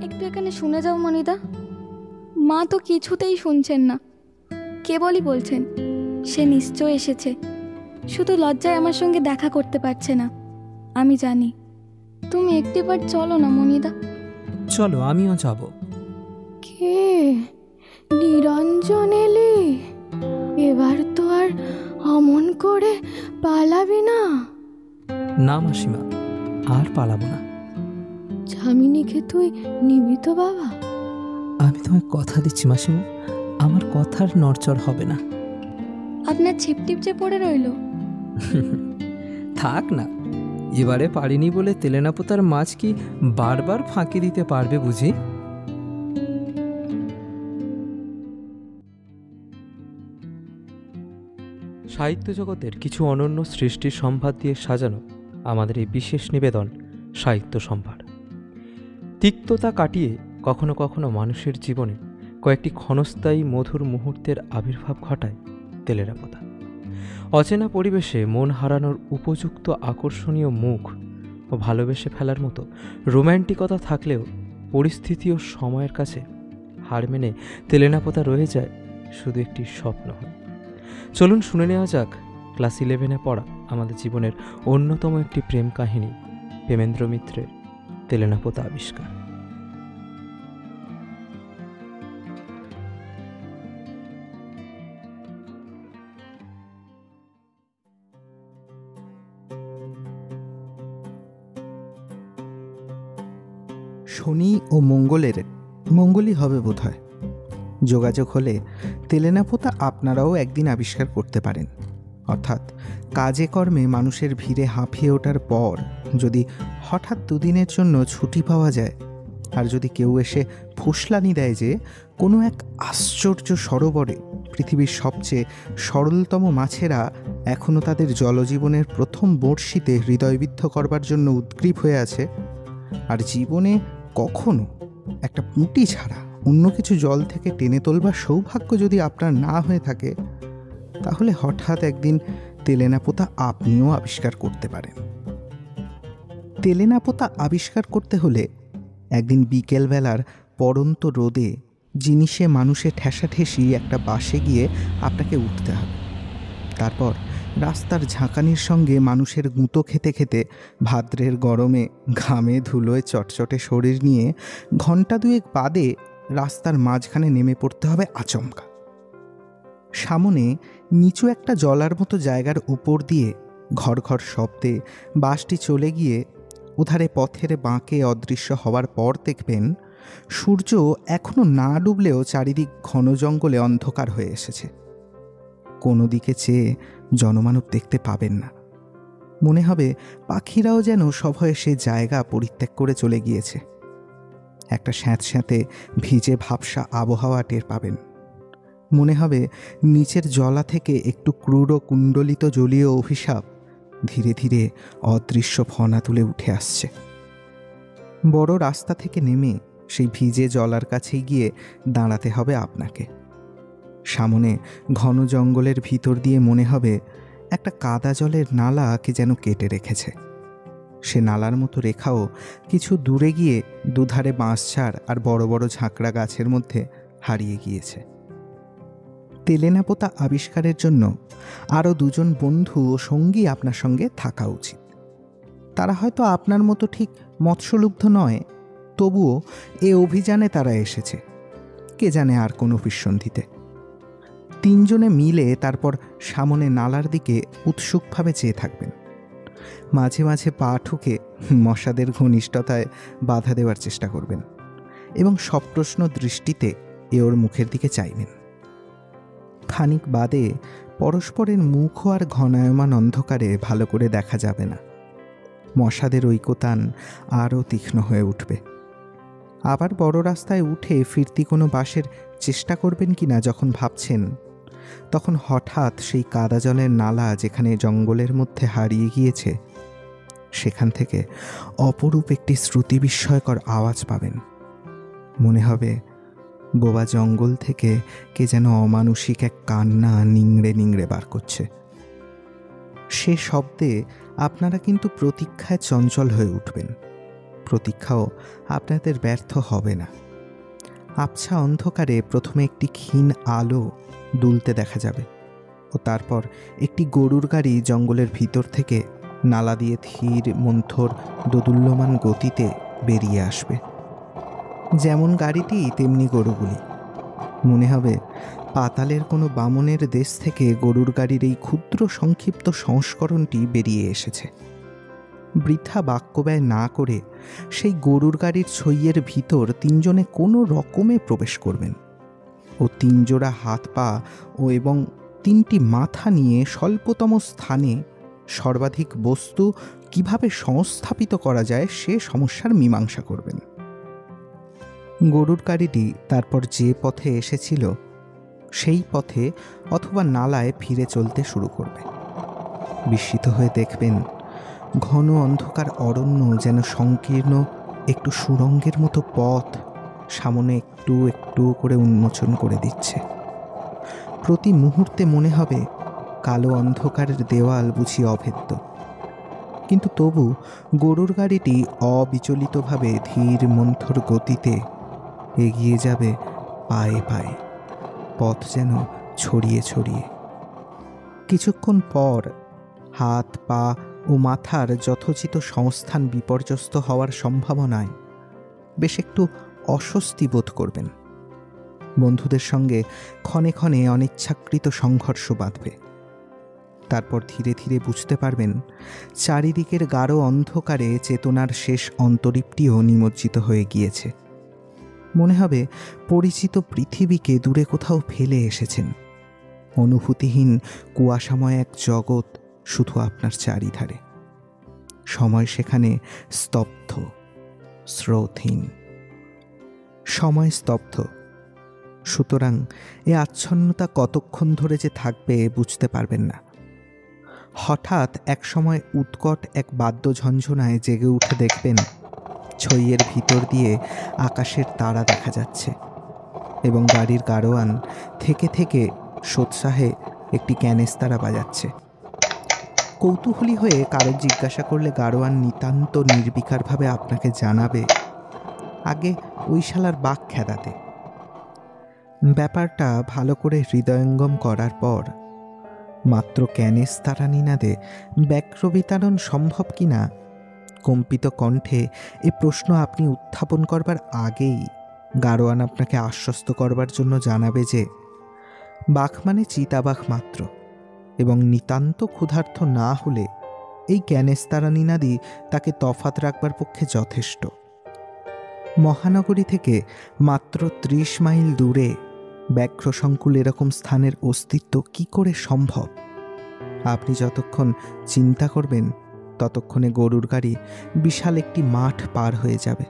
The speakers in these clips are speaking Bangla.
একটু এখানে শুনে যাও মনিদা। মা তো কিছুতেই শুনছেন না, কেবলই বলছেন সে নিশ্চয় এসেছে, শুধু লজ্জায় আমার সঙ্গে দেখা করতে পারছে না। আমি জানি। তুমি একটিবার চলো না মনিদা। চলো, আমিও যাব। কে? নিরঞ্জন এলি? এবার তো আর অমন করে পালাবি না। না মাসিমা, আর পালাবো না। যামিনীকে তুই নিবি তো বাবা? আমি তোমায় কথা দিচ্ছি মাসিমা, আমার কথার নড়চড় হবে না। আপনার ছিপটিপচে পড়ে রইল। থাক না, এবারে পারিনি বলে তেলেনাপোতার মাছ কি বারবার ফাঁকি দিতে পারবে বুঝি? সাহিত্য জগতের কিছু অনন্য সৃষ্টির সম্ভার দিয়ে সাজানো আমাদের এই বিশেষ নিবেদন সাহিত্য সম্ভার। তিক্ততা কাটিয়ে কখনো কখনো মানুষের জীবনে কয়েকটি ক্ষণস্থায়ী মধুর মুহূর্তের আবির্ভাব ঘটায় তেলেনাপোতা। অচেনা পরিবেশে মন হারানোর উপযুক্ত আকর্ষণীয় মুখ ও ভালোবেসে ফেলার মতো রোম্যান্টিকতা থাকলেও পরিস্থিতি ও সময়ের কাছে হার মেনে তেলেনাপোতা রয়ে যায় শুধু একটি স্বপ্ন হয়ে। চলুন শুনে নেওয়া যাক ক্লাস 11-এ পড়া আমাদের জীবনের অন্যতম একটি প্রেম কাহিনী, প্রেমেন্দ্র মিত্রের তেলেনাপোতা আবিষ্কার। শনি ও মঙ্গলই হবে বোধহয়। যোগাযোগ হলে তেলেনাপোতা আপনারাও একদিন আবিষ্কার করতে পারেন। অর্থাৎ কাজে কর্মে মানুষের ভিড়ে হাঁপিয়ে ওঠার পর যদি হঠাৎ দুদিনের জন্য ছুটি পাওয়া যায়, আর যদি কেউ এসে ফুসলানি দেয় যে কোনো এক আশ্চর্য সরোবরে পৃথিবীর সবচেয়ে সরলতম মাছেরা এখনও তাদের জলজীবনের প্রথম বড়শিতে হৃদয়বিদ্ধ করবার জন্য উদ্গ্রীব হয়ে আছে, আর জীবনে কখনো একটা পুঁটি ছাড়া অন্য কিছু জল থেকে টেনে তোলবার সৌভাগ্য যদি আপনার না হয়ে থাকে, তাহলে হঠাৎ একদিন তেলেনাপোতা আপনিও আবিষ্কার করতে পারেন। তেলেনাপোতা আবিষ্কার করতে হলে একদিন বিকেলবেলার পড়ন্ত রোদে জিনিসে মানুষে ঠেসাঠেসি একটা বাসে গিয়ে আপনাকে উঠতে হবে। তারপর রাস্তার ঝাঁকানির সঙ্গে মানুষের গুঁতো খেতে খেতে ভাদ্রের গরমে ঘামে ধুলোয় চটচটে শরীর নিয়ে ঘণ্টা দুয়েক বাদে রাস্তার মাঝখানে নেমে পড়তে হবে আচমকা। সামনে নিচু একটা জলার মতো জায়গার উপর দিয়ে ঘর ঘর শব্দে বাসটি চলে গিয়ে ওধারে পথের বাঁকে অদৃশ্য হওয়ার পর দেখবেন সূর্য এখনো না ডুবলেও চারিদিক ঘন জঙ্গলে অন্ধকার হয়ে এসেছে। কোনো দিকে চেয়ে জনমানব দেখতে পাবেন না। মনে হবে পাখিরাও যেন সভয়ে সে জায়গা পরিত্যাগ করে চলে গিয়েছে। একটা স্যাঁতস্যাঁতে ভিজে ভাবসা আবহাওয়া টের পাবেন। মনে হবে নিচের জলা থেকে একটু ক্রূর কুণ্ডলিত জলীয় অভিশাপ ধীরে ধীরে অদৃশ্য ফনা তুলে উঠে আসছে। বড় রাস্তা থেকে নেমে সেই ভিজে জলার কাছে গিয়ে দাঁড়াতে হবে আপনাকে। সামনে ঘন জঙ্গলের ভিতর দিয়ে মনে হবে একটা কাদা জলের নালা কে যেন কেটে রেখেছে। সে নালার মতো রেখাও কিছু দূরে গিয়ে দুধারে বাঁশঝাড় আর বড় বড় ঝাঁকড়া গাছের মধ্যে হারিয়ে গিয়েছে। তেলেনাপোতা আবিষ্কারের জন্য আরও দুজন বন্ধু ও সঙ্গী আপনার সঙ্গে থাকা উচিত। তারা হয়তো আপনার মতো ঠিক মৎস্যলুব্ধ নয়, তবুও এ অভিযানে তারা এসেছে, কে জানে আর কোনো অভিসন্ধিতে। তিনজনে মিলে তারপর সামনে নালার দিকে উৎসুকভাবে চেয়ে থাকবেন। মাঝে মাঝে পা ঠুকে মশাদের ঘনিষ্ঠতায় বাধা দেওয়ার চেষ্টা করবেন এবং সপ্রশ্ন দৃষ্টিতে ওর মুখের দিকে চাইবেন। খানিক বাদে পরস্পরের মুখ আর ঘনায়মান অন্ধকারে ভালো করে দেখা যাবে না। মশাদের ঐকতান আরও তীক্ষ্ণ হয়ে উঠবে। আবার বড় রাস্তায় উঠে ফিরতি কোনো বাসের চেষ্টা করবেন কিনা যখন ভাবছেন, তখন হঠাৎ সেই কাদা জলের নালা যেখানে জঙ্গলের মধ্যে হারিয়ে গিয়েছে, সেখান থেকে অপরূপ একটি শ্রুতি বিস্ময়কর আওয়াজ পাবেন। মনে হবে বোবা জঙ্গল থেকে কে যেন অমানুষিক এক কান্না নিংড়ে নিংড়ে বার করছে। সে শব্দে আপনারা কিন্তু প্রতীক্ষায় চঞ্চল হয়ে উঠবেন, প্রতীক্ষাও আপনাদের ব্যর্থ হবে না। আবছা অন্ধকারে প্রথমে একটি ক্ষীণ আলো দুলতে দেখা যাবে ও তারপর একটি গরুর গাড়ি জঙ্গলের ভিতর থেকে নালা দিয়ে ধীর মন্থর দোদুল্যমান গতিতে বেরিয়ে আসবে। যেমন গাড়িটি তেমনি গরুগুলি। মনে হবে পাতালের কোনো বামনের দেশ থেকে গরুর গাড়ির এই ক্ষুদ্র সংক্ষিপ্ত সংস্করণটি বেরিয়ে এসেছে। বৃথা বাক্যব্যয় না করে সেই গরুর গাড়ির ছইয়ের ভিতর তিনজনে কোনো রকমে প্রবেশ করবেন ও তিনজোড়া হাত পা ও এবং তিনটি মাথা নিয়ে স্বল্পতম স্থানে সর্বাধিক বস্তু কিভাবে সংস্থাপিত করা যায় সে সমস্যার মীমাংসা করবেন। গরুর গাড়িটি তারপর যে পথে এসেছিল সেই পথে অথবা নালায় ফিরে চলতে শুরু করবে। বিস্মিত হয়ে দেখবেন ঘন অন্ধকার অরণ্য যেন সংকীর্ণ একটু সুড়ঙ্গের মতো পথ সামনে একটু একটু করে উন্মোচন করে দিচ্ছে। প্রতি মুহূর্তে মনে হবে কালো অন্ধকারের দেওয়াল বুঝি অভেদ্য, কিন্তু তবু গরুর গাড়িটি অবিচলিতভাবে ধীর মন্থর গতিতে এগিয়ে যাবে পায়ে পায়ে, পথ যেন ছড়িয়ে ছড়িয়ে। কিছুক্ষণ পর হাত পা ও মাথার যথোচিত সংস্থান বিপর্যস্ত হওয়ার সম্ভাবনায় বেশ একটু অস্বস্তি বোধ করবেন। বন্ধুদের সঙ্গে ক্ষণে ক্ষণে অনিচ্ছাকৃত সংঘর্ষ বাঁধবে। তারপর ধীরে ধীরে বুঝতে পারবেন চারিদিকের গাঢ় অন্ধকারে চেতনার শেষ অন্তরীপটিও নিমজ্জিত হয়ে গিয়েছে। মনে হবে পরিচিত পৃথিবীকে দূরে কোথাও ফেলে এসেছেন। অনুভূতিহীন কুয়াশাময় এক জগৎ শুধু আপনার চারিধারে। সময় সেখানে স্তব্ধ, স্রোতহীন। সময় স্তব্ধ, সুতরাং এ আচ্ছন্নতা কতক্ষণ ধরে যে থাকবে বুঝতে পারবেন না। হঠাৎ এক সময় উৎকট এক বাদ্যঝঞ্ঝনায় জেগে উঠে দেখবেন ছইয়ের ভিতর দিয়ে আকাশের তারা দেখা যাচ্ছে এবং গাড়ির গাড়োয়ান থেকে থেকে সোৎসাহে একটি ক্যানেস্তারা বাজাচ্ছে। কৌতূহলী হয়ে কারো জিজ্ঞাসা করলে গাড়োয়ান নিতান্ত নির্বিকারভাবে আপনাকে জানাবে, আগে ওই শালার বাঘ খেদাতে। ব্যাপারটা ভালো করে হৃদয়ঙ্গম করার পর মাত্র ক্যানেস্তারা নিনাদে ব্যাক্র বিতাড়ন সম্ভব কিনা কম্পিত কণ্ঠে এ প্রশ্ন আপনি উত্থাপন করবার আগেই গাড়োয়ান আপনাকে আশ্বস্ত করবার জন্য জানাবে যে বাঘ মানে চিতাবাঘ মাত্র, এবং নিতান্ত ক্ষুধার্ত না হলে এই ক্যানেস্তারা নিনাদি তাকে তফাৎ রাখবার পক্ষে যথেষ্ট। মহানগরী থেকে মাত্র 30 মাইল দূরে ব্যাঘ্রসংকুল এরকম স্থানের অস্তিত্ব কি করে সম্ভব? আপনি যতক্ষণ চিন্তা করবেন ততক্ষণে গরুর গাড়ি বিশাল একটি মাঠ পার হয়ে যাবে।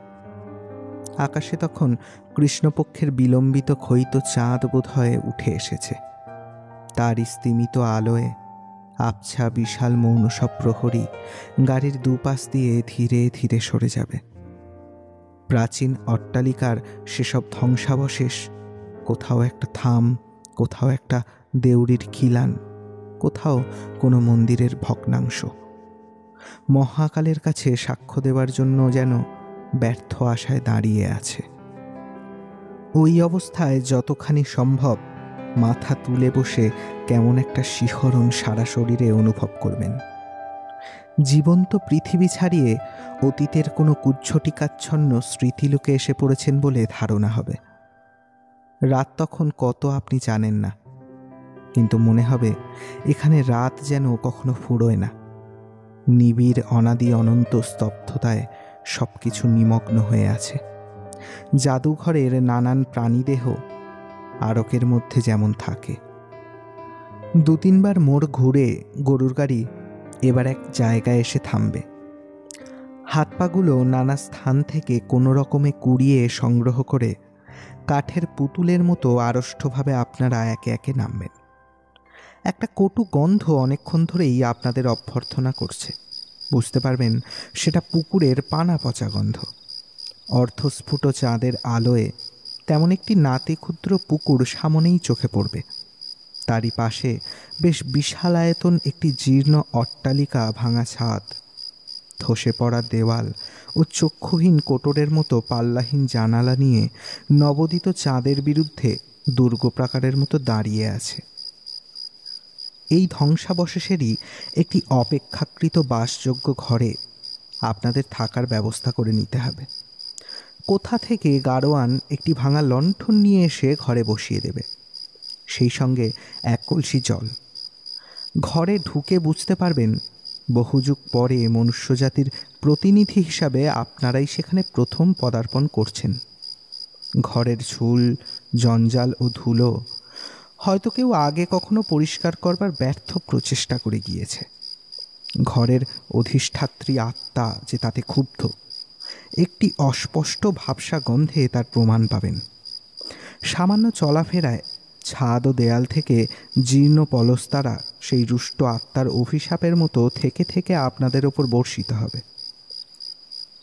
আকাশে তখন কৃষ্ণপক্ষের বিলম্বিত ক্ষয়িত চাঁদ বোধ হয়ে উঠে এসেছে। তার স্তিমিত আলোয় আবছা বিশাল মৌন সব প্রহরী গাড়ির দুপাশ দিয়ে ধীরে ধীরে সরে যাবে। প্রাচীন অট্টালিকার সেসব ধ্বংসাবশেষ, কোথাও একটা থাম, কোথাও একটা দেউড়ির খিলান, কোথাও কোনো মন্দিরের ভগ্নাংশ, মহাকালের কাছে সাক্ষ্য দেওয়ার জন্য যেন ব্যর্থ আশায় দাঁড়িয়ে আছে। ওই অবস্থায় যতখানি সম্ভব মাথা তুলে বসে কেমন একটা শিহরণ সারা শরীরে অনুভব করবেন। জীবন্ত পৃথিবী ছাড়িয়ে অতীতের কোনো কুজ্ঝটিকাচ্ছন্ন স্মৃতিলোকে এসে পড়েছেন বলে ধারণা হবে। রাত তখন কত আপনি জানেন না, কিন্তু মনে হবে এখানে রাত যেন কখনো ফুরোয় না। নিবিড় অনাদি অনন্ত স্তব্ধতায় সব কিছু নিমগ্ন হয়ে আছে। জাদুঘরের নানান প্রাণীদেহ আরকের মধ্যে যেমন থাকে। 2-3 বার মোড় ঘুরে গরুর গাড়ি এবার এক জায়গায় এসে থামবে। হাত পাগুলো নানা স্থান থেকে কোনো রকমে কুড়িয়ে সংগ্রহ করে কাঠের পুতুলের মতো আড়ষ্টভাবে আপনারা একে একে নামবেন। একটা কটু গন্ধ অনেকক্ষণ ধরেই আপনাদের অভ্যর্থনা করছে। বুঝতে পারবেন সেটা পুকুরের পানা পচা গন্ধ। অর্ধস্ফুট চাঁদের আলোয় তেমন একটি নাতি ক্ষুদ্র পুকুর সামনেই চোখে পড়বে। তারই পাশে বেশ বিশাল আয়তন একটি জীর্ণ অট্টালিকা, ভাঙা ছাদ, ধসে পড়া দেওয়াল ও চক্ষুহীন কোটরের মতো পাল্লাহীন জানালা নিয়ে নবোদিত চাঁদের বিরুদ্ধে দুর্গপ্রাকারের মতো দাঁড়িয়ে আছে। এই ধ্বংসাবশেষেরই একটি অপেক্ষাকৃত বাসযোগ্য ঘরে আপনাদের থাকার ব্যবস্থা করে নিতে হবে। কোথা থেকে গাড়োয়ান একটি ভাঙা লণ্ঠন নিয়ে এসে ঘরে বসিয়ে দেবে, সেই সঙ্গে এক কলসি জল। ঘরে ঢুকে বুঝতে পারবেন বহুযুগ পরে মনুষ্যজাতির প্রতিনিধি হিসাবে আপনারাই সেখানে প্রথম পদার্পণ করছেন। ঘরের ঝুল, জঞ্জাল ও ধুলো হয়তো কেউ আগে কখনো পরিষ্কার করবার ব্যর্থ প্রচেষ্টা করে গিয়েছে। ঘরের অধিষ্ঠাত্রী আত্মা যে তাতে ক্ষুব্ধ, একটি অস্পষ্ট ভাবসা গন্ধে তার প্রমাণ পাবেন। সামান্য চলাফেরায় ছাদ ও দেয়াল থেকে জীর্ণ পলস্তারা সেই রুষ্ট আত্মার অভিশাপের মতো থেকে থেকে আপনাদের ওপর বর্ষিত হবে।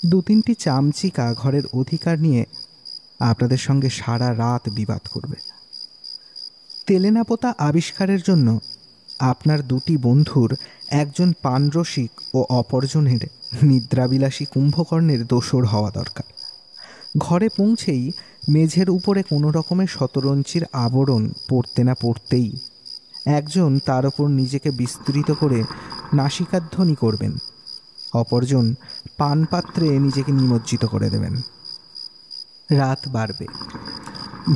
2-3টি চামচিকা ঘরের অধিকার নিয়ে আপনাদের সঙ্গে সারা রাত বিবাদ করবে। তেলেনাপোতা আবিষ্কারের জন্য আপনার 2টি বন্ধুর একজন পানরসিক ও অপরজনের নিদ্রাবিলাসী কুম্ভকর্ণের দোসর হওয়া দরকার। ঘরে পৌঁছেই মেঝের উপরে কোনো রকমের শতরঞ্চির আবরণ পড়তে না পড়তেই একজন তার ওপর নিজেকে বিস্তৃত করে নাসিকাধ্বনি করবেন, অপরজন পানপাত্রে নিজেকে নিমজ্জিত করে দেবেন। রাত বাড়বে।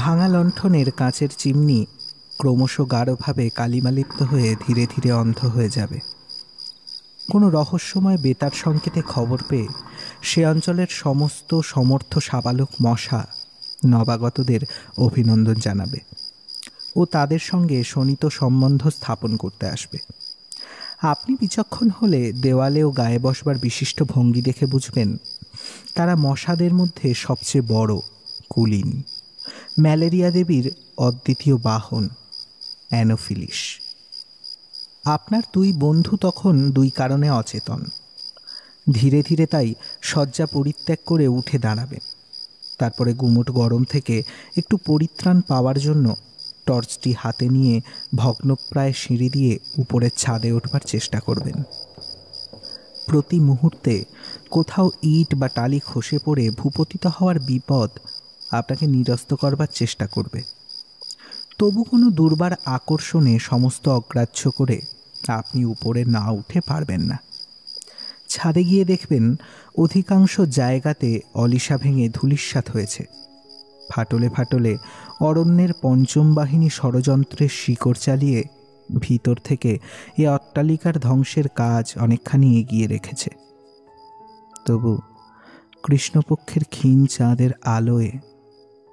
ভাঙা লণ্ঠনের কাঁচের চিমনি ক্রমশ গাঢ়ভাবে কালিমালিপ্ত হয়ে ধীরে ধীরে অন্ধ হয়ে যাবে। কোনো রহস্যময় বেতার সংকেতে খবর পেয়ে সে অঞ্চলের সমস্ত সমর্থ সাবালক মশা নবাগতদের অভিনন্দন জানাবে ও তাদের সঙ্গে শোণিত সম্বন্ধ স্থাপন করতে আসবে। আপনি বিচক্ষণ হলে দেওয়ালে ও গায়ে বসবার বিশিষ্ট ভঙ্গি দেখে বুঝবেন তারা মশাদের মধ্যে সবচেয়ে বড়, কুলীন, ম্যালেরিয়া দেবীর অদ্বিতীয় বাহন অ্যানোফিলিস। আপনার 2 বন্ধু তখন 2 কারণে অচেতন। ধীরে ধীরে তাই শয্যা পরিত্যাগ করে উঠে দাঁড়াবেন। তারপরে গুমোট গরম থেকে একটু পরিত্রাণ পাওয়ার জন্য টর্চটি হাতে নিয়ে ভগ্নপ্রায় সিঁড়ি দিয়ে উপরের ছাদে উঠবার চেষ্টা করবেন। প্রতি মুহূর্তে কোথাও ইট বা টালি খসে পড়ে ভূপতিত হওয়ার বিপদ আপনাকে নিরস্ত করবার চেষ্টা করবে। তবু কোনো দুর্বার আকর্ষণে সমস্ত অগ্রাহ্য করে আপনি উপরে না উঠে পারবেন না। ছাদে গিয়ে দেখবেন অধিকাংশ জায়গাতে অলিশা ভেঙে ধূলিসাৎ হয়েছে। ফাটলে ফাটলে অরণ্যের পঞ্চম বাহিনী ষড়যন্ত্রের শিকড় চালিয়ে ভিতর থেকে এ অট্টালিকার ধ্বংসের কাজ অনেকখানি এগিয়ে রেখেছে। তবু কৃষ্ণপক্ষের ক্ষীণ চাঁদের আলোয়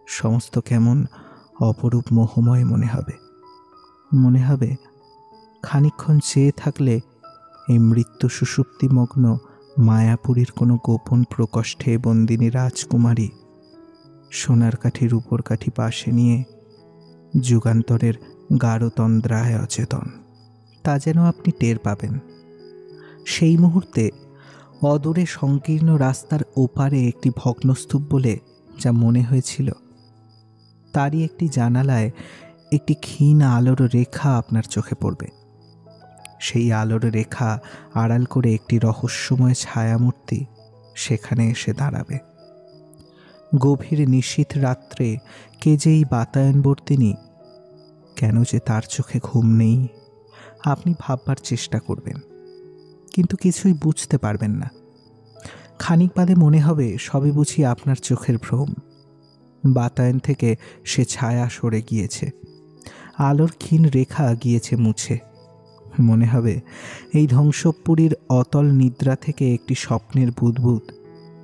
সমস্ত কেমন অপরূপ মোহময় মনে হবে খানিকক্ষণ চেয়ে থাকলে এই মৃত্যু সুষুপ্তিমগ্ন মায়াপুরীর কোনো গোপন প্রকোষ্ঠে বন্দিনী রাজকুমারী সোনার কাঠি রূপোর কাঠি পাশে নিয়ে যুগান্তরের গাঢ় তন্দ্রায় অচেতন। তা যেন আপনি টের পাবেন। সেই মুহূর্তে অদূরে সংকীর্ণ রাস্তার ওপারে একটি ভগ্নস্তূপ বলে যা মনে হয়েছিল, তারই একটি জানালায় একটি ক্ষীণ আলোর রেখা আপনার চোখে পড়বে। সেই আলোর রেখা আড়াল করে একটি রহস্যময় ছায়ামূর্তি সেখানে এসে দাঁড়াবে। গভীর নিশীথ রাত্রে কে যে এই বাতায়নবর্তিনী, কেন যে তার চোখে ঘুম নেই আপনি ভাববার চেষ্টা করবেন, কিন্তু কিছুই বুঝতে পারবেন না। খানিক বাদে মনে হবে সবই বুঝি আপনার চোখের ভ্রম। বাতায়ন থেকে সে ছায়া সরে গিয়েছে, আলোর ক্ষীণ রেখা গিয়েছে মুছে। মনে হবে এই ধ্বংসপুরীর অতল নিদ্রা থেকে একটি স্বপ্নের বুদবুদ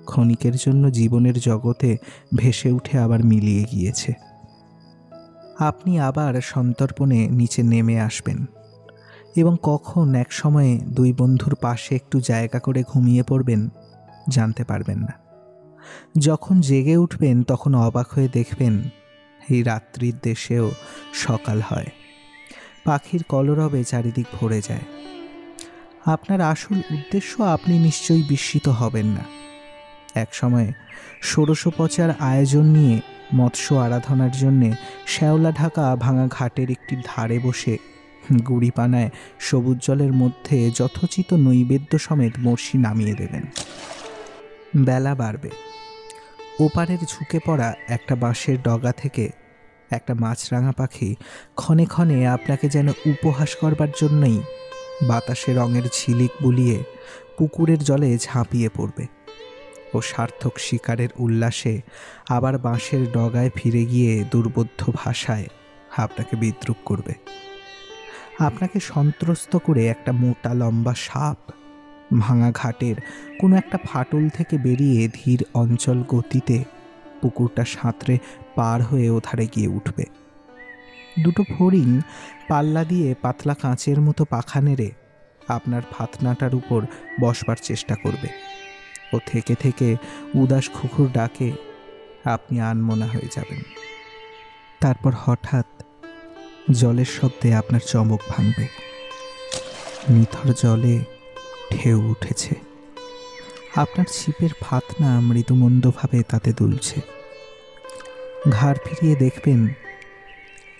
ক্ষণিকের জন্য জীবনের জগতে ভেসে উঠে আবার মিলিয়ে গিয়েছে। আপনি আবার সন্তর্পণে নিচে নেমে আসবেন এবং কখন এক সময়ে 2 বন্ধুর পাশে একটু জায়গা করে ঘুমিয়ে পড়বেন জানতে পারবেন না। যখন জেগে উঠবেন তখন অবাক হয়ে দেখবেন এই রাত্রির দেশেও সকাল হয়, পাখির কলরবে চারিদিক ভরে যায়। আপনার আসল উদ্দেশ্য আপনি নিশ্চয়ই বিস্মিত হবেন না। এক সময় ষোড়শোপচার আয়োজন নিয়ে মৎস্য আরাধনার জন্যে শ্যাওলা ঢাকা ভাঙা ঘাটের একটি ধারে বসে গুড়িপানায় সবুজ জলের মধ্যে যথোচিত নৈবেদ্য সমেত বড়শি নামিয়ে দেবেন। বেলা বাড়বে। ওপারের ঝুঁকে পড়া একটা বাঁশের ডগা থেকে একটা মাছরাঙা পাখি ক্ষণে ক্ষণে আপনাকে যেন উপহাস করবার জন্যই বাতাসে রঙের ঝিলিক বুলিয়ে পুকুরের জলে ঝাঁপিয়ে পড়বে ও সার্থক শিকারের উল্লাসে আবার বাঁশের ডগায় ফিরে গিয়ে দুর্বোধ্য ভাষায় আপনাকে বিদ্রূপ করবে। আপনাকে সন্ত্রস্ত করে একটা মোটা লম্বা সাপ ভাঙা ঘাটের কোনো একটা ফাটল থেকে বেরিয়ে ধীর অঞ্চল গতিতে পুকুরটা সাঁতরে পার হয়ে ওধারে গিয়ে উঠবে। দুটো ফড়িং পাল্লা দিয়ে পাতলা কাঁচের মতো পাখা নেড়ে আপনার ফাতনাটার উপর বসবার চেষ্টা করবে ও থেকে থেকে উদাস খুখুর ডাকে আপনি আনমনা হয়ে যাবেন। তারপর হঠাৎ জলের শব্দে আপনার চমক ভাঙবে। নিথর জলে ঢেউ উঠেছে। আপনার ছিপের ফাতনা মৃদুমন্দভাবে তাতে দুলছে। ঘাড় ফিরিয়ে দেখবেন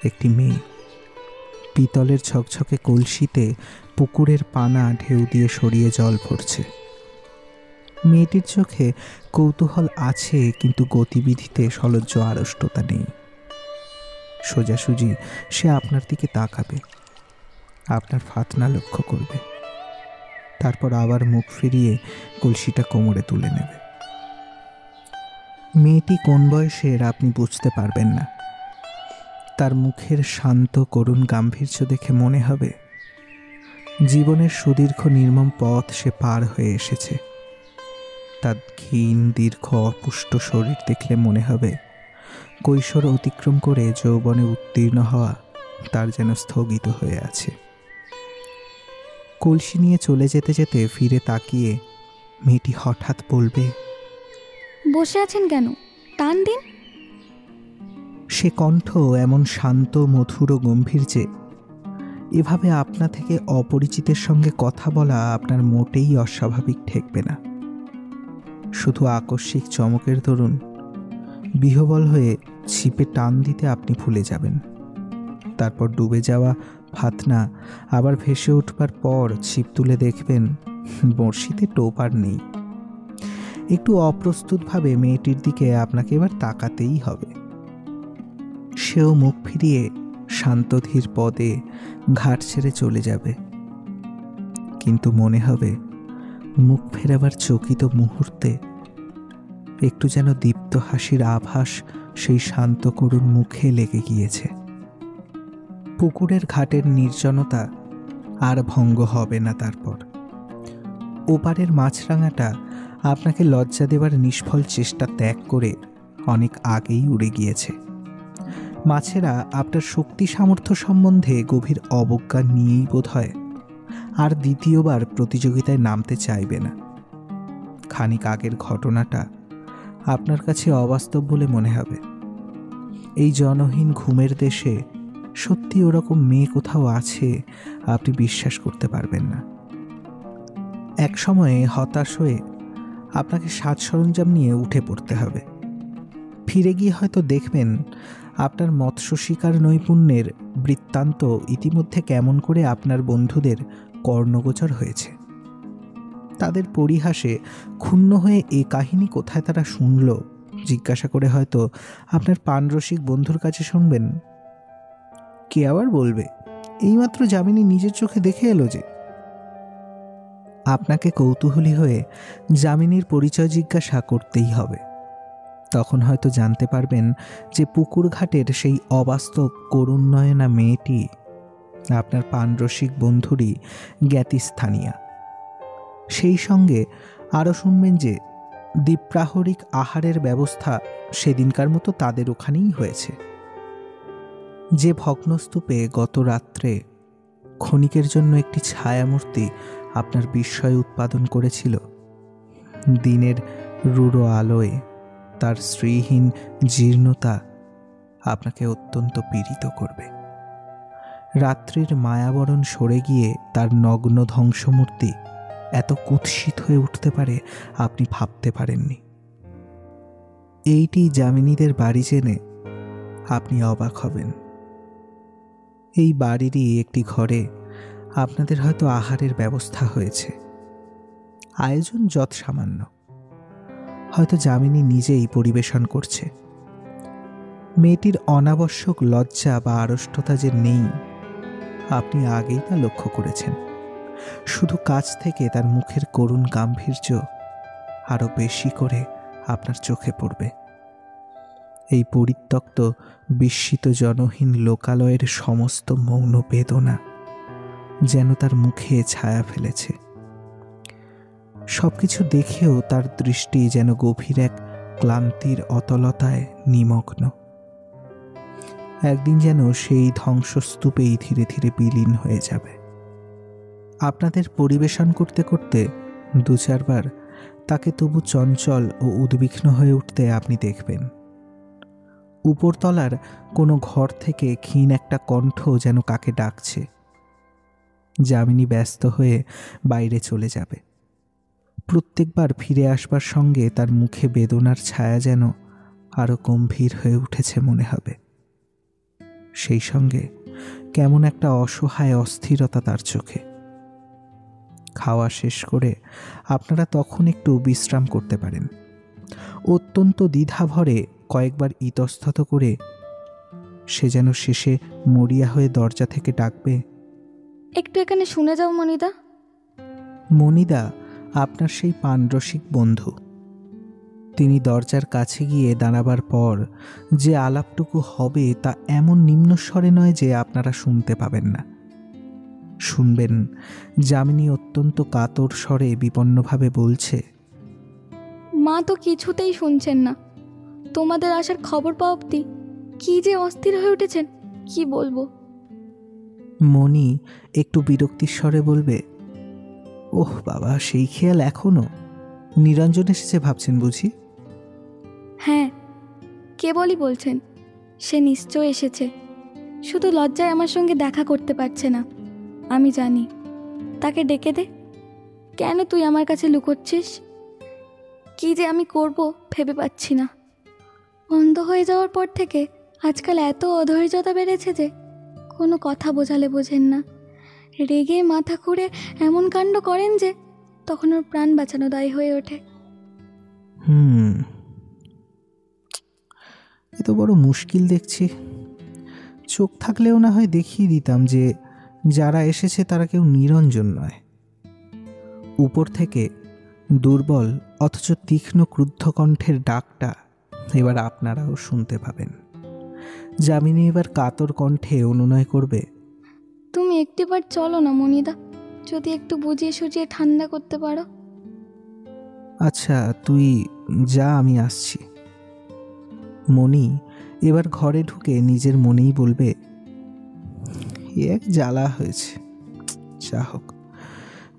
একটি মেয়ে পিতলের ঝকঝকে কলসিতে পুকুরের পানা ঢেউ দিয়ে সরিয়ে জল ভরছে। মেয়েটির চোখে কৌতূহল আছে, কিন্তু গতিবিধিতে সলজ্জ আড়ষ্টতা নেই। সোজাসুজি সে আপনার দিকে তাকাবে, আপনার ফাতনা লক্ষ্য করবে, তারপর আবার মুখ ফিরিয়ে কলসিটা কোমরে তুলে নেবে। মেয়েটি কোন বয়সের আপনি বুঝতে পারবেন না। তার মুখের শান্ত করুণ গাম্ভীর্য দেখে মনে হবে জীবনের সুদীর্ঘ নির্মম পথ সে পার হয়ে এসেছে। তার ক্ষীণ দীর্ঘ অপুষ্ট শরীর দেখলে মনে হবে কৈশোর অতিক্রম করে যৌবনে উত্তীর্ণ হওয়া তার যেন স্থগিত হয়ে আছে। কলসি নিয়ে চলে যেতে যেতে ফিরে তাকিয়ে মেয়েটি হঠাৎ বলবে, বসে আছেন কেন? টান দিন। সে কণ্ঠ এমন শান্ত মধুর ও গম্ভীর যে এভাবে আপনা থেকে অপরিচিতের সঙ্গে কথা বলা আপনার মোটেই অস্বাভাবিক ঠেকবে না। শুধু আকস্মিক চমকের দরুন বিহ্বল হয়ে ছিপে টান দিতে আপনি ভুলে যাবেন। তারপর ডুবে যাওয়া ফাতনা আবার ভেসে উঠবার পর ছিপ তুলে দেখবেন বড়শিতে টোপ আর নেই। একটু অপ্রস্তুতভাবে মেয়েটির দিকে আপনাকে এবার তাকাতেই হবে। সেও মুখ ফিরিয়ে শান্তধীর পদে ঘাট ছেড়ে চলে যাবে, কিন্তু মনে হবে মুখ ফেরাবার চকিত মুহূর্তে একটু যেন দীপ্ত হাসির আভাস সেই শান্ত করুণ মুখে লেগে গিয়েছে। পুকুরের ঘাটের নির্জনতা আর ভঙ্গ হবে না। তারপর ওপারের মাছরাঙাটা আপনাকে লজ্জা দেবার নিষ্ফল চেষ্টা ত্যাগ করে অনেক আগেই উড়ে গিয়েছে। মাছেরা আপনার শক্তি সামর্থ্য সম্বন্ধে গভীর অবজ্ঞা নিয়েই বোধহয় আর দ্বিতীয়বার প্রতিযোগিতায় নামতে চাইবে না। খানিক আগের ঘটনাটা আপনার কাছে অবাস্তব বলে মনে হবে। এই জনহীন ঘুমের দেশে সত্যি ওরকম মেয়ে কোথাও আছে আপনি বিশ্বাস করতে পারবেন না। এক সময়ে হতাশ হয়ে আপনাকে সাজ সরঞ্জাম নিয়ে উঠে পড়তে হবে। ফিরে গিয়ে হয়তো দেখবেন আপনার মৎস্য শিকার নৈপুণ্যের বৃত্তান্ত ইতিমধ্যে কেমন করে আপনার বন্ধুদের কর্ণগোচর হয়েছে। তাদের পরিহাসে ক্ষুণ্ণ হয়ে এ কাহিনী কোথায় তারা শুনল জিজ্ঞাসা করে হয়তো আপনার পানরসিক বন্ধুর কাছে শুনবেন, কে আবার বলবে, এইমাত্র যামিনী নিজের চোখে দেখে এলো যে। আপনাকে কৌতূহলী হয়ে যামিনীর পরিচয় জিজ্ঞাসা করতেই হবে। তখন হয়তো জানতে পারবেন যে পুকুর ঘাটের সেই অবাস্তব করুণনয়না মেয়েটি আপনার পানরসিক বন্ধুরই জ্ঞাতিস্থানীয়া। সেই সঙ্গে আরও শুনবেন যে দ্বীপ্রাহরিক আহারের ব্যবস্থা সেদিনকার মতো তাদের ওখানেই হয়েছে। যে ভগ্নস্তূপে গত রাত্রে ক্ষণিকের জন্য একটি ছায়ামূর্তি আপনার বিস্ময় উৎপাদন করেছিল, দিনের রূঢ় আলোয় তার শ্রীহীন জীর্ণতা আপনাকে অত্যন্ত পীড়িত করবে। রাত্রির মায়াবরণ সরে গিয়ে তার নগ্ন ধ্বংসমূর্তি এত কুৎসিত হয়ে উঠতে পারে আপনি ভাবতে পারেননি। এইটি যামিনীদের বাড়ি জেনে আপনি অবাক হবেন। এই বাড়িরই একটি ঘরে আপনাদের হয়তো আহারের ব্যবস্থা হয়েছে। আয়োজন যৎসামান্য, হয়তো যামিনী নিজেই পরিবেশন করছে। মেয়েটির অনাবশ্যক লজ্জা বা আড়ষ্টতা যে নেই, আপনি আগেই তা লক্ষ্য করেছেন। শুধু কাছ থেকে তার মুখের করুণ গাম্ভীর্য আরো বেশি করে আপনার চোখে পড়বে। এই পরিত্যক্ত বিস্মিত জনহীন লোকালয়ের সমস্ত মৌন বেদনা যেন তার মুখে ছায়া ফেলেছে। সবকিছু দেখেও তার দৃষ্টি যেন গভীর এক ক্লান্তির অতলতায় নিমগ্ন। একদিন যেন সেই ধ্বংসস্তূপেই ধীরে ধীরে বিলীন হয়ে যাবে। আপনাদের পরিবেশন করতে করতে দু চারবার তাকে তবু চঞ্চল ও উদ্বিগ্ন হয়ে উঠতে আপনি দেখবেন। উপরতলার কোনো ঘর থেকে ক্ষীণ একটা কণ্ঠ যেন কাকে ডাকছে। যামিনী ব্যস্ত হয়ে বাইরে চলে যাবে। প্রত্যেকবার ফিরে আসবার সঙ্গে তার মুখে বেদনার ছায়া যেন আরো গম্ভীর হয়ে উঠেছে মনে হবে। সেই সঙ্গে কেমন একটা অসহায় অস্থিরতা তার চোখে। খাওয়া শেষ করে আপনারা তখন একটু বিশ্রাম করতে পারেন। অত্যন্ত দ্বিধাভরে কয়েকবার ইতস্তত করে সে যেন শেষে মরিয়া হয়ে দরজা থেকে ডাকবে, একটু এখানে শুনে যাও মনিদা। মনিদা আপনার সেই পানরসিক বন্ধু। তিনি দরজার কাছে গিয়ে দাঁড়াবার পর যে আলাপটুকু হবে তা এমন নিম্নস্বরে নয় যে আপনারা শুনতে পাবেন না। শুনবেন যামিনী অত্যন্ত কাতর স্বরে বিপন্নভাবে বলছে, মা তো কিছুতেই শুনছেন না। তোমাদের আসার খবর পাওয়া অবধি কি যে অস্থির হয়ে উঠেছেন, কি বলবো। মণি একটু বিরক্তির স্বরে বলবে, ওহ বাবা, সেই খেয়াল এখনো? নিরঞ্জন এসেছে ভাবছেন বুঝি? হ্যাঁ, কেবলই বলছেন সে নিশ্চয় এসেছে, শুধু লজ্জায় আমার সঙ্গে দেখা করতে পারছে না। আমি জানি। তাকে ডেকে দে। কেন তুই আমার কাছে লুকোচ্ছিস? কি যে আমি করব ভেবে পাচ্ছি না। অন্ধ হয়ে যাওয়ার পর থেকে আজকাল এত অধৈর্যতা বেড়েছে যে কোনো কথা বোঝালে বোঝেন না। রেগে মাথা খুঁড়ে এমন কাণ্ড করেন যে তখন ওর প্রাণ বাঁচানো দায়ী হয়ে ওঠে। এ তো বড় মুশকিল দেখছি। চোখ থাকলেও না হয় দেখিয়ে দিতাম যে যারা এসেছে তারা কেউ নিরঞ্জন নয়। উপর থেকে দুর্বল অথচ তীক্ষ্ণ ক্রুদ্ধ কণ্ঠের ডাকটা এবার আপনারাও শুনতে পাবেন। যামিনী এবার কাতর কণ্ঠে অনুনয় করবে, তুমি একটিবার চলো না মনিদা, যদি একটু বুঝিয়ে সুঝিয়ে ঠান্ডা করতে পারো। আচ্ছা তুই যা, আমি আসছি। মণি এবার ঘরে ঢুকে নিজের মনেই বলবে, এক জ্বালা হয়েছে। যা হোক,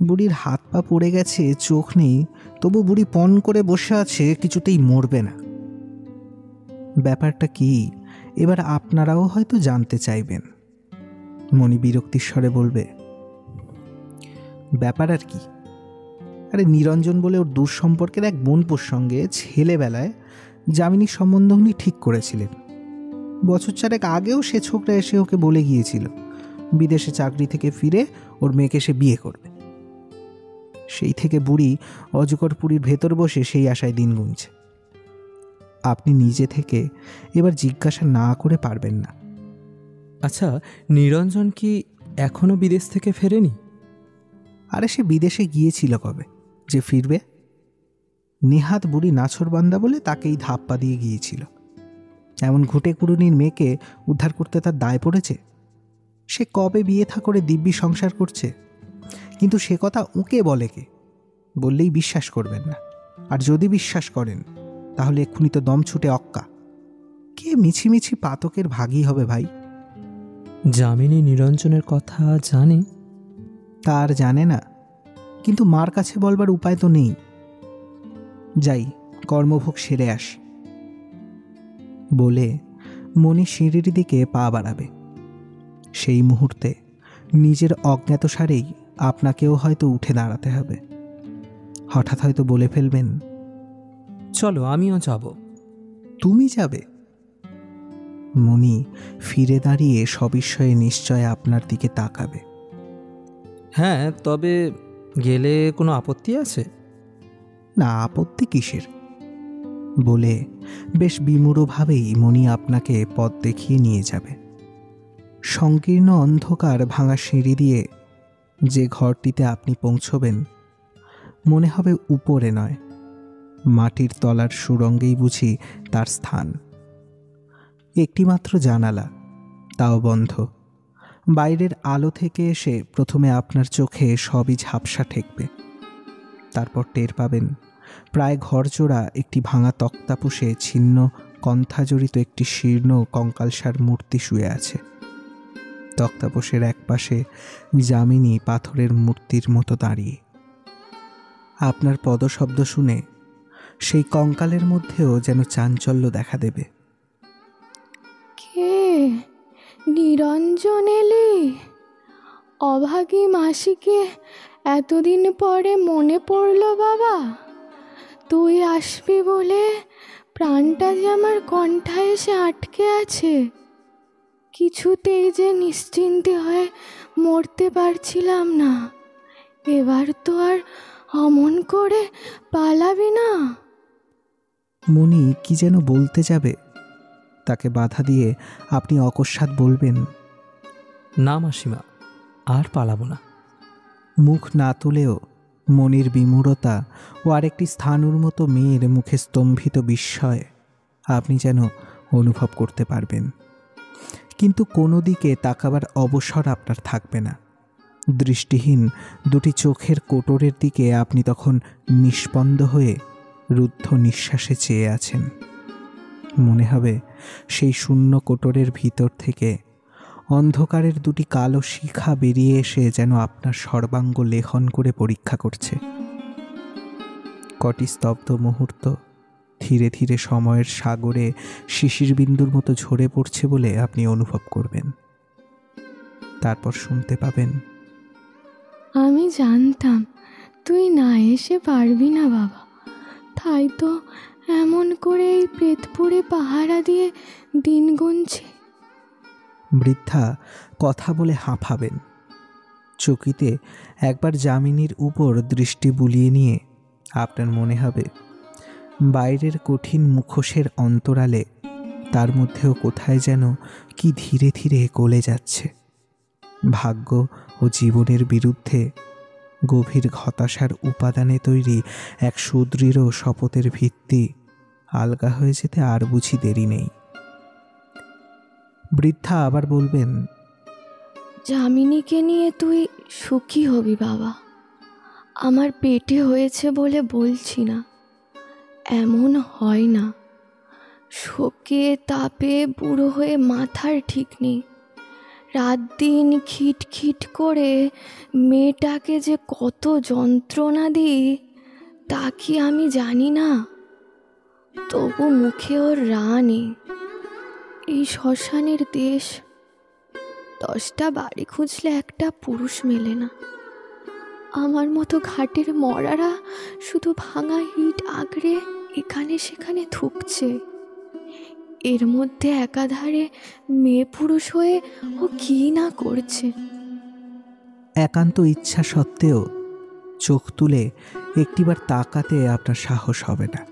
বুড়ির হাত পা পড়ে গেছে, চোখ নেই, তবু বুড়ি পণ করে বসে আছে, কিছুতেই মরবে না। ব্যাপারটা কি এবার আপনারাও হয়তো জানতে চাইবেন। মণি বিরক্তির স্বরে বলবে, ব্যাপার আর কি? আরে নিরঞ্জন বলে ওর দূর সম্পর্কের এক বোনপোর সঙ্গে ছেলেবেলায় যামিনীর সম্বন্ধ উনি ঠিক করেছিলেন। বছর চারেক আগেও সে ছোকরা এসে ওকে বলে গিয়েছিল বিদেশে চাকরি থেকে ফিরে ওর মেয়েকে সে বিয়ে করবে। সেই থেকে বুড়ি অজগর পুরীর ভেতর বসে সেই আশায় দিন গুনছে। আপনি নিজে থেকে এবার জিজ্ঞাসা না করে পারবেন না। আচ্ছা, নিরঞ্জন কি এখনো বিদেশ থেকে ফেরেনি? আরে সে বিদেশে গিয়েছিল কবে যে ফিরবে? নেহাত বুড়ি নাছরবান্দা বলে তাকেই ধাপ্পা দিয়ে গিয়েছিল। এমন ঘুটে কুড়ুনির মেয়েকে উদ্ধার করতে তার দায় পড়েছে। সে কবে বিয়ে থা করে দিব্যি সংসার করছে, কিন্তু সে কথা ওকে বলে কে? বললেই বিশ্বাস করবেন না। আর যদি বিশ্বাস করেন তাহলে এক্ষুনি তো দম ছুটে অক্কা। কে মিছিমিছি পাতকের ভাগী হবে ভাই? যামিনী নিরঞ্জনের কথা জানে? তার জানে না, কিন্তু মার কাছে বলবার উপায় তো নেই। যাই, কর্মভোগ সেরে আসি। বলে মণি সিঁড়ির দিকে পা বাড়াবে। সেই মুহূর্তে নিজের অজ্ঞাতসারেই আপনাকেও হয়তো উঠে দাঁড়াতে হবে। হঠাৎ হয়তো বলে ফেলবেন, চলো আমিও যাব। তুমি যাবে? মণি ফিরে দাঁড়িয়ে সবিস্ময়ে নিশ্চয় আপনার দিকে তাকাবে। হ্যাঁ, তবে গেলে কোনো আপত্তি আছে? না, আপত্তি কিসের? বলে বেশ বিমূঢ়ভাবেই মণি আপনাকে পথ দেখিয়ে নিয়ে যাবে। সংকীর্ণ অন্ধকার ভাঙা সিঁড়ি দিয়ে যে ঘরটিতে আপনি পৌঁছবেন, মনে হবে উপরে নয়, মাটির তলার সুড়ঙ্গেই বুঝি তার স্থান। একটিমাত্র জানালা, তাও বন্ধ। বাইরের আলো থেকে এসে প্রথমে আপনার চোখে সবই ঝাপসা ঠেকবে, তারপর টের পাবেন প্রায় ঘরজোড়া একটি ভাঙা তক্তাপোষে ছিন্ন কন্থাজড়িত একটি শীর্ণ কঙ্কালসার মূর্তি শুয়ে আছে। তক্তাপোষের একপাশে যামিনী পাথরের মূর্তির মতো দাঁড়িয়ে। আপনার পদশব্দ শুনে সেই কঙ্কালের মধ্যেও যেন চাঞ্চল্য দেখা দেবে। কে? নিরঞ্জন এলি? অভাগী মাসিকে এতদিন পরে মনে পড়লো বাবা? তুই আসবি বলে প্রাণটা যে আমার কণ্ঠায় এসে আটকে আছে। কিছুতেই যে নিশ্চিন্তে হয়ে মরতে পারছিলাম না। এবার তো আর অমন করে পালাবি না? মণি কি যেন বলতে যাবে, তাকে বাধা দিয়ে আপনি অকস্মাৎ বলবেন, না মাসিমা, আর পালাবো না। মুখ না তুলেও মনির বিমূঢ়তা ও আরেকটি স্থানুর মতো মেয়ের মুখে স্তম্ভিত বিস্ময় আপনি যেন অনুভব করতে পারবেন। কিন্তু কোনো দিকে তাকাবার অবসর আপনার থাকবে না। দৃষ্টিহীন দুটি চোখের কোটরের দিকে আপনি তখন নিস্পন্দ হয়ে রুদ্ধ নিঃশ্বাসে চেয়ে আছেন। মনে হবে সেই শূন্য কোটরের ভিতর থেকে অন্ধকারের দুটি কালো শিখা বেরিয়ে এসে যেন আপনার সর্বাঙ্গ লেখন করে পরীক্ষা করছে। কটি স্তব্ধ মুহূর্ত ধীরে ধীরে সময়ের সাগরে শিশির বিন্দুর মতো ঝরে পড়ছে বলে আপনি অনুভব করবেন। তারপর শুনতে পাবেন, আমি জানতাম তুই না এসে পারবি না বাবা, তাই তো এমন করে এই প্রেতপুরে পাহারা দিয়ে দিন গুনছি। বৃদ্ধা কথা বলে হাঁফাবেন। চকিতে একবার যামিনীর উপর দৃষ্টি বুলিয়ে নিয়ে আপনার মনে হবে বাইরের কঠিন মুখোশের অন্তরালে তার মধ্যেও কোথায় যেন কি ধীরে ধীরে গলে যাচ্ছে। ভাগ্য ও জীবনের বিরুদ্ধে গভীর হতাশার উপাদানে তৈরি এক সুদৃঢ় শপথের ভিত্তি আলগা হয়ে যেতে আর বুঝি দেরি নেই। বৃদ্ধা আবার বলবেন, যামিনীকে নিয়ে তুই সুখী হবি বাবা। আমার পেটে হয়েছে বলে বলছি না, এমন হয় না। শোকে তাপে বুড়ো হয়ে মাথার ঠিক নেই। রাত দিন খিটখিট করে মেয়েটাকে যে কত যন্ত্রণা দিই তা কি আমি জানি না? তবু মুখে ওর রা নেই। এই শ্মশানের দেশ, 10টা বাড়ি খুঁজলে একটা পুরুষ মেলে না। আমার মতো ঘাটের মরারা শুধু ভাঙা ইট আগড়ে এখানে সেখানে থুকছে। এর মধ্যে একাধারে মেয়ে পুরুষ হয়ে ও কি না করছে। একান্ত ইচ্ছা সত্ত্বেও চোখ তুলে একটিবার তাকাতে আপনার সাহস হবে না।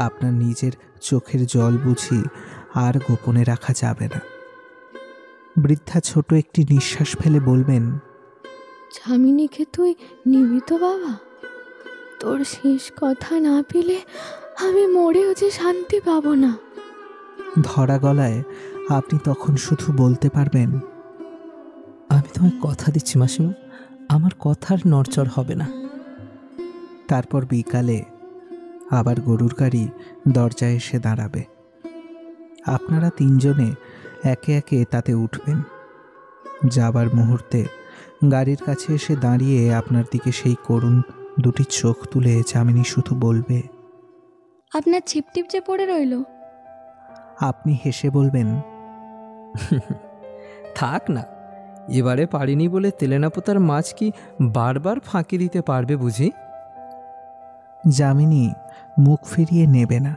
আপনার নিজের চোখের জল বুঝি আর গোপনে রাখা যাবে না। বৃদ্ধা ছোট একটি নিঃশ্বাস ফেলে বলবেন, যামিনীকে তুই নিবি তো বাবা? তোর শেষ কথা না পেলে আমি মরেও যে শান্তি পাবো না। ধরা গলায় আপনি তখন শুধু বলতে পারবেন, আমি তোমায় কথা দিচ্ছি মাসিমা, আমার কথার নড়চড় হবে না। তারপর বিকালে আবার গরুর গাড়ি দরজায় এসে দাঁড়াবে। আপনারা 3 জনে একে একে তাতে উঠবেন। যাবার মুহূর্তে গাড়ির কাছে এসে দাঁড়িয়ে আপনার দিকে সেই করুণ দুটি চোখ তুলে যামিনী শুধু বলবে, আপনার ছিপটিপ যে পড়ে রইল। আপনি হেসে বলবেন, থাক না, এবারে পারিনি বলে তেলেনাপোতার মাছ কি বারবার ফাঁকি দিতে পারবে বুঝি? যামিনী মুখ ফিরিয়ে নেবে না,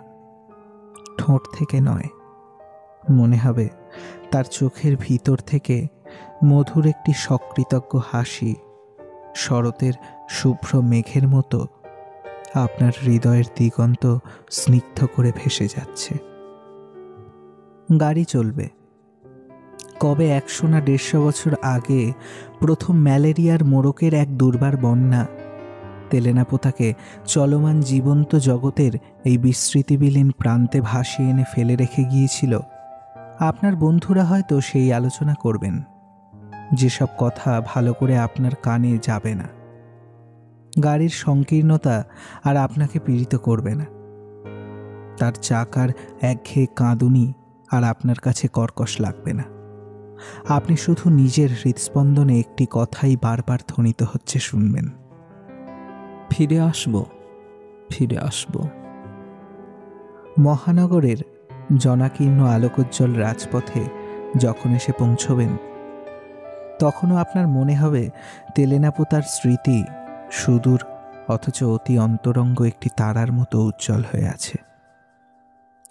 ঠোঁট থেকে নয়। মনে হবে তার চোখের ভিতর থেকে মধুর একটি সকৃতজ্ঞ হাসি শরতের শুভ্র মেঘের মতো আপনার হৃদয়ের দিগন্ত স্নিগ্ধ করে ভেসে যাচ্ছে। গাড়ি চলবে। কবে 100 না 150 বছর আগে প্রথম ম্যালেরিয়ার মোড়কের এক দুর্বার বন্যা তেলেনাপোতাকে চলমান জীবন্ত জগতের এই বিস্মৃতিবিলীন প্রান্তে ভাসিয়ে এনে ফেলে রেখে গিয়েছিল, আপনার বন্ধুরা হয়তো সেই আলোচনা করবেন যেসব কথা ভালো করে আপনার কানে যাবে না। গাড়ির সংকীর্ণতা আর আপনাকে পীড়িত করবে না। তার চাকার একঘেয়ে কাঁদুনি আর আপনার কাছে কর্কশ লাগবে না। আপনি শুধু নিজের হৃদস্পন্দনে একটি কথাই বারবার ধ্বনিত হচ্ছে শুনবেন, ফিরে আসব, ফিরে আসব। মহানগরের জনাকীর্ণ আলোকোজ্জ্বল রাজপথে যখন এসে পৌঁছবেন, তখনও আপনার মনে হবে তেলেনাপোতার স্মৃতি সুদূর অথচ অতি অন্তরঙ্গ একটি তারার মতো উজ্জ্বল হয়ে আছে।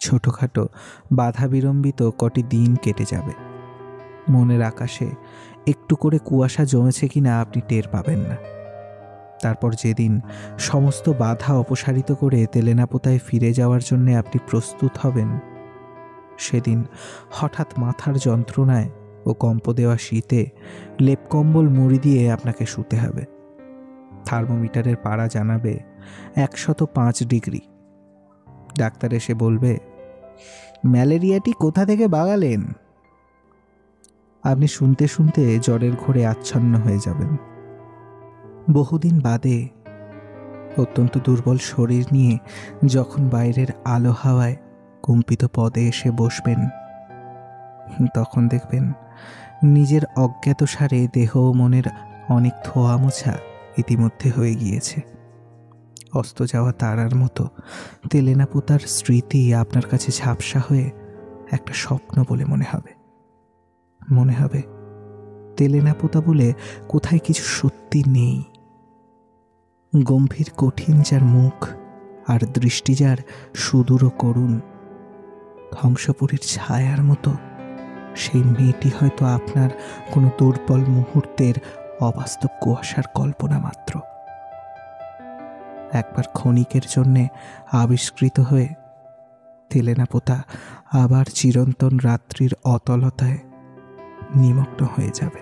ছোটখাটো বাধা বিলম্বিত কটি দিন কেটে যাবে। মনের আকাশে একটু করে কুয়াশা জমেছে কিনা আপনি টের পাবেন না। তারপর যেদিন সমস্ত বাধা অপসারিত করে তেলেনাপোতায় ফিরে যাওয়ার জন্য আপনি প্রস্তুত হবেন, সেদিন হঠাৎ মাথার যন্ত্রণায় ও কম্প দেওয়া শীতে লেপ কম্বল মুড়ি দিয়ে আপনাকে শুতে হবে। থার্মোমিটারের পারা জানাবে 105 ডিগ্রি। ডাক্তার এসে বলবে, ম্যালেরিয়াটি কোথা থেকে বাগালেন? আপনি শুনতে শুনতে জ্বরের ঘোরে আচ্ছন্ন হয়ে যাবেন। বহুদিন বাদে অত্যন্ত দুর্বল শরীর নিয়ে যখন বাইরের আলো হাওয়ায় কম্পিত পদে এসে বসবেন, তখন দেখবেন নিজের অজ্ঞাতসারে দেহ ও মনের অনেক ধোয়া মোছা ইতিমধ্যে হয়ে গিয়েছে। অস্ত যাওয়া তারার মতো তেলেনাপোতার স্মৃতি আপনার কাছে ঝাপসা হয়ে একটা স্বপ্ন বলে মনে হবে। মনে হবে তেলেনাপোতা বলে কোথায় কিছু সত্যি নেই। গম্ভীর কঠিন যার মুখ আর দৃষ্টি যার সুদূর ও করুণ, ধ্বংসপুরীর ছায়ার মতো সেই মেয়েটি হয়তো আপনার কোনো দুর্বল মুহূর্তের অবাস্তব কুয়াশার কল্পনা মাত্র। একবার ক্ষণিকের জন্যে আবিষ্কৃত হয়ে তেলেনাপোতা আবার চিরন্তন রাত্রির অতলতায় নিমগ্ন হয়ে যাবে।